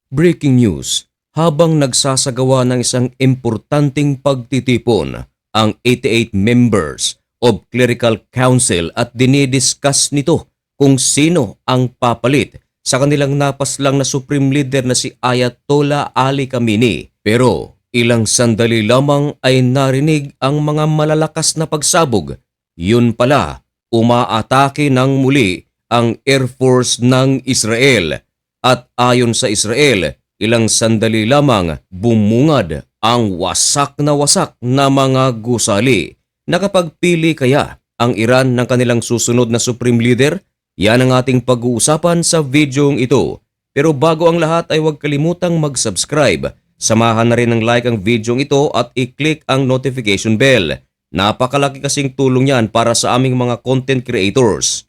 Breaking news, habang nagsasagawa ng isang importanteng pagtitipon ang 88 members of Clerical Council at dinidiscuss nito kung sino ang papalit sa kanilang napaslang na Supreme Leader na si Ayatollah Ali Khamenei. Pero ilang sandali lamang ay narinig ang mga malalakas na pagsabog. Yun pala, umaatake ng muli ang Air Force ng Israel. At ayon sa Israel, ilang sandali lamang bumungad ang wasak na mga gusali. Nakapagpili kaya ang Iran ng kanilang susunod na Supreme Leader? Yan ang ating pag-uusapan sa videong ito. Pero bago ang lahat ay huwag kalimutang mag-subscribe. Samahan na rin ng like ang videong ito at i-click ang notification bell. Napakalaki kasing tulong yan para sa aming mga content creators.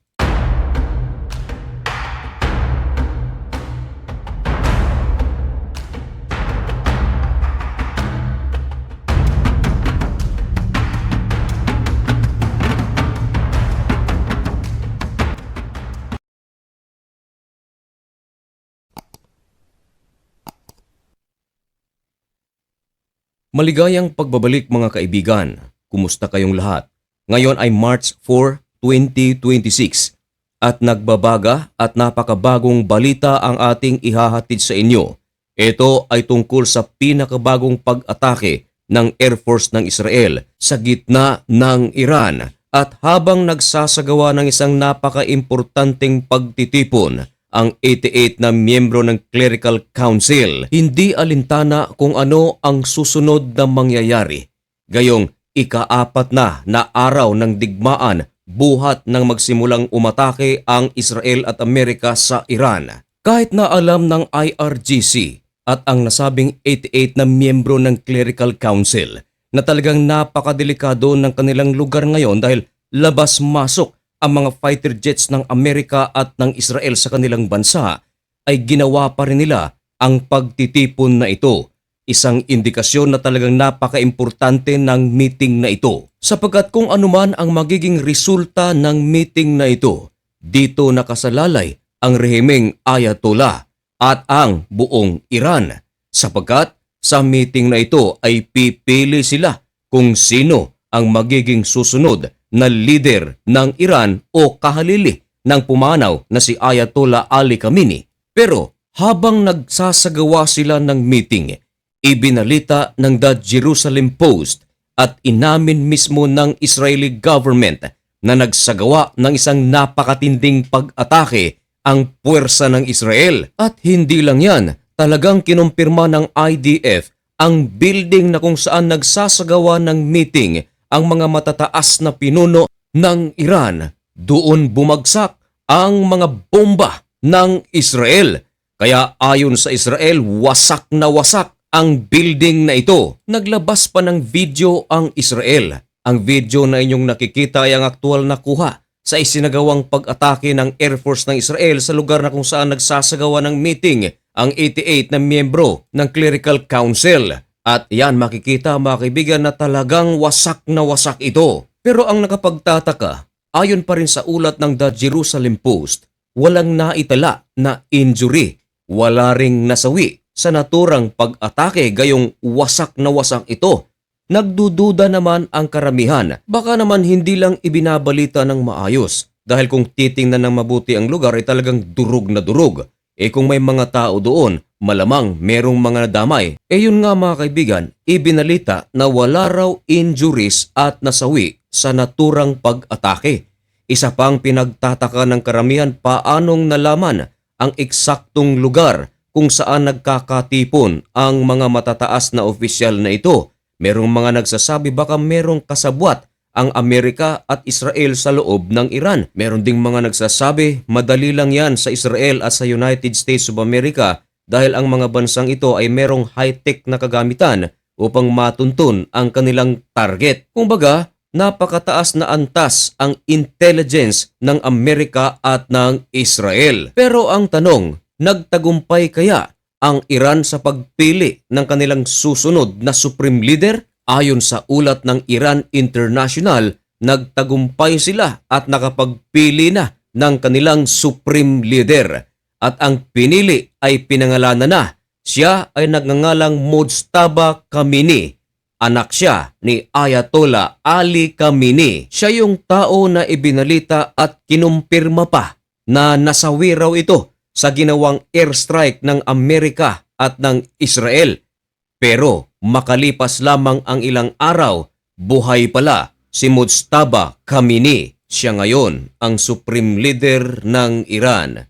Maligayang pagbabalik mga kaibigan. Kumusta kayong lahat? Ngayon ay March 4, 2026 at nagbabaga at napakabagong balita ang ating ihahatid sa inyo. Ito ay tungkol sa pinakabagong pag-atake ng Air Force ng Israel sa gitna ng Iran at habang nagsasagawa ng isang napaka-importanteng pagtitipon ang 88 na miyembro ng Clerical Council, hindi alintana kung ano ang susunod na mangyayari. Gayong ika-4 na araw ng digmaan buhat nang magsimulang umatake ang Israel at Amerika sa Iran. Kahit na alam ng IRGC at ang nasabing 88 na miyembro ng Clerical Council na talagang napakadelikado ng kanilang lugar ngayon dahil labas-masok ang mga fighter jets ng Amerika at ng Israel sa kanilang bansa, ay ginawa pa rin nila ang pagtitipon na ito. Isang indikasyon na talagang napaka-importante ng meeting na ito. Sapagkat kung anuman ang magiging resulta ng meeting na ito, dito nakasalalay ang rehimeng Ayatollah at ang buong Iran. Sapagkat sa meeting na ito ay pipili sila kung sino ang magiging susunod na leader ng Iran o kahalili ng pumanaw na si Ayatollah Ali Khamenei. Pero habang nagsasagawa sila ng meeting, ibinalita ng The Jerusalem Post at inamin mismo ng Israeli government na nagsagawa ng isang napakatinding pag-atake ang puwersa ng Israel. At hindi lang yan, talagang kinumpirma ng IDF ang building na kung saan nagsasagawa ng meeting ang mga matataas na pinuno ng Iran. Doon bumagsak ang mga bomba ng Israel. Kaya ayon sa Israel, wasak na wasak ang building na ito. Naglabas pa ng video ang Israel. Ang video na inyong nakikita ay ang aktual na kuha sa isinagawang pag-atake ng Air Force ng Israel sa lugar na kung saan nagsasagawa ng meeting ang 88 na miyembro ng Clerical Council. At yan makikita mga kaibigan na talagang wasak na wasak ito. Pero ang nakapagtataka, ayon pa rin sa ulat ng The Jerusalem Post, walang naitala na injury, wala ring nasawi sa naturang pag-atake gayong wasak na wasak ito. Nagdududa naman ang karamihan, baka naman hindi lang ibinabalita ng maayos dahil kung titingnan ng mabuti ang lugar ay talagang durog na durog. Kung may mga tao doon, malamang merong mga nadamay. Yun nga mga kaibigan, ibinalita na wala raw injuries at nasawi sa naturang pag-atake. Isa pang pinagtataka ng karamihan paanong nalaman ang eksaktong lugar kung saan nagkakatipon ang mga matataas na opisyal na ito. Merong mga nagsasabi baka merong kasabwat ang Amerika at Israel sa loob ng Iran. Meron ding mga nagsasabi madali lang yan sa Israel at sa United States of America dahil ang mga bansang ito ay merong high-tech na kagamitan upang matuntun ang kanilang target. Kumbaga, napakataas na antas ang intelligence ng Amerika at ng Israel. Pero ang tanong, nagtagumpay kaya ang Iran sa pagpili ng kanilang susunod na Supreme Leader? Ayon sa ulat ng Iran International, nagtagumpay sila at nakapagpili na ng kanilang Supreme Leader. At ang pinili ay pinangalanan na Siya ay nagngangalang Mujtaba Khamenei. Anak siya ni Ayatollah Ali Khamenei. Siya yung tao na ibinalita at kinumpirma pa na nasawi raw ito sa ginawang airstrike ng Amerika at ng Israel. Pero makalipas lamang ang ilang araw, buhay pala si Mujtaba Khamenei. Siya ngayon ang supreme leader ng Iran.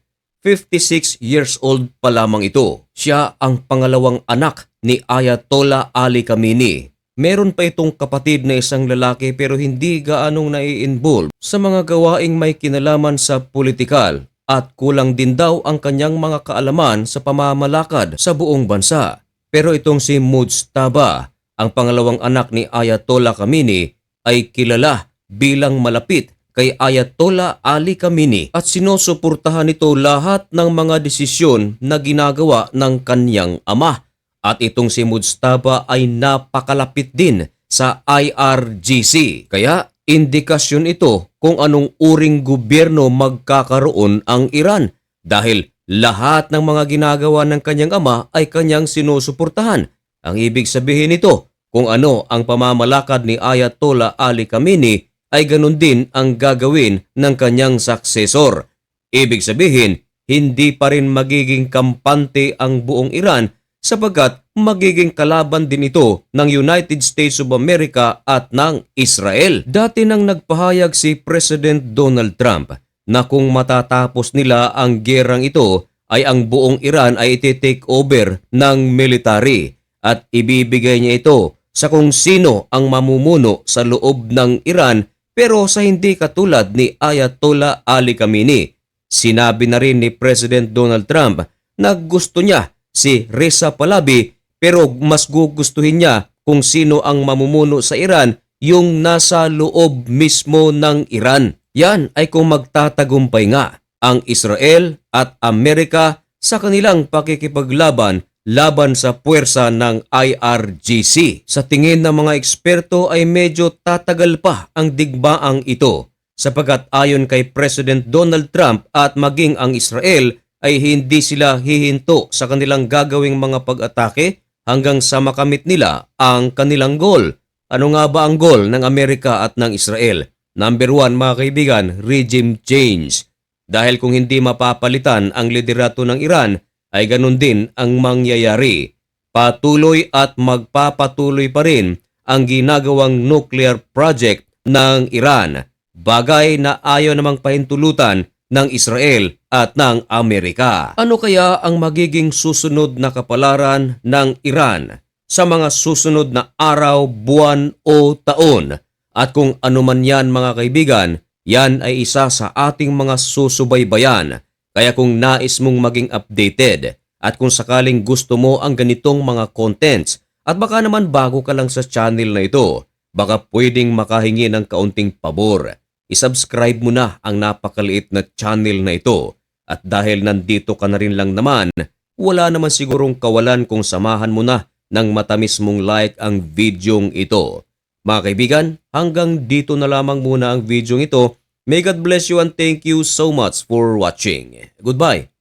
56 years old pa lamang ito. Siya ang pangalawang anak ni Ayatollah Ali Khamenei. Meron pa itong kapatid na isang lalaki pero hindi gaanong nai-involve sa mga gawaing may kinalaman sa politikal at kulang din daw ang kanyang mga kaalaman sa pamamalakad sa buong bansa. Pero itong si Mujtaba, ang pangalawang anak ni Ayatollah Khamenei, ay kilala bilang malapit kay Ayatollah Ali Khamenei at sinusuportahan nito lahat ng mga desisyon na ginagawa ng kanyang ama. At itong si Mujtaba ay napakalapit din sa IRGC. Kaya indikasyon ito kung anong uring gobyerno magkakaroon ang Iran dahil lahat ng mga ginagawa ng kanyang ama ay kanyang sinusuportahan. Ang ibig sabihin nito, kung ano ang pamamalakad ni Ayatollah Ali Khamenei ay ganun din ang gagawin ng kanyang successor. Ibig sabihin, hindi pa rin magiging kampante ang buong Iran sapagkat magiging kalaban din ito ng United States of America at ng Israel. Dati nang nagpahayag si President Donald Trump na kung matatapos nila ang gerang ito ay ang buong Iran ay iti-take over ng military at ibibigay niya ito sa kung sino ang mamumuno sa loob ng Iran pero sa hindi katulad ni Ayatollah Ali Khamenei. Sinabi na rin ni President Donald Trump na gusto niya si Reza Pahlavi pero mas gugustuhin niya kung sino ang mamumuno sa Iran yung nasa loob mismo ng Iran. Yan ay kung magtatagumpay nga ang Israel at Amerika sa kanilang pakikipaglaban laban sa puwersa ng IRGC. Sa tingin ng mga eksperto ay medyo tatagal pa ang digmaang ito sapagkat ayon kay President Donald Trump at maging ang Israel ay hindi sila hihinto sa kanilang gagawing mga pag-atake hanggang sa makamit nila ang kanilang goal. Ano nga ba ang goal ng Amerika at ng Israel? Number 1 mga kaibigan, regime change. Dahil kung hindi mapapalitan ang liderato ng Iran, ay ganun din ang mangyayari. Patuloy at magpapatuloy pa rin ang ginagawang nuclear project ng Iran. Bagay na ayaw namang pahintulutan ng Israel at ng Amerika. Ano kaya ang magiging susunod na kapalaran ng Iran sa mga susunod na araw, buwan o taon? At kung ano man yan mga kaibigan, yan ay isa sa ating mga susubaybayan. Kaya kung nais mong maging updated at kung sakaling gusto mo ang ganitong mga contents at baka naman bago ka lang sa channel na ito, baka pwedeng makahingi ng kaunting pabor. I-subscribe mo na ang napakaliit na channel na ito at dahil nandito ka na rin lang naman, wala naman sigurong kawalan kung samahan mo na ng matamis mong like ang videong ito. Mga kaibigan, hanggang dito na lamang muna ang videong ito. May God bless you and thank you so much for watching. Goodbye!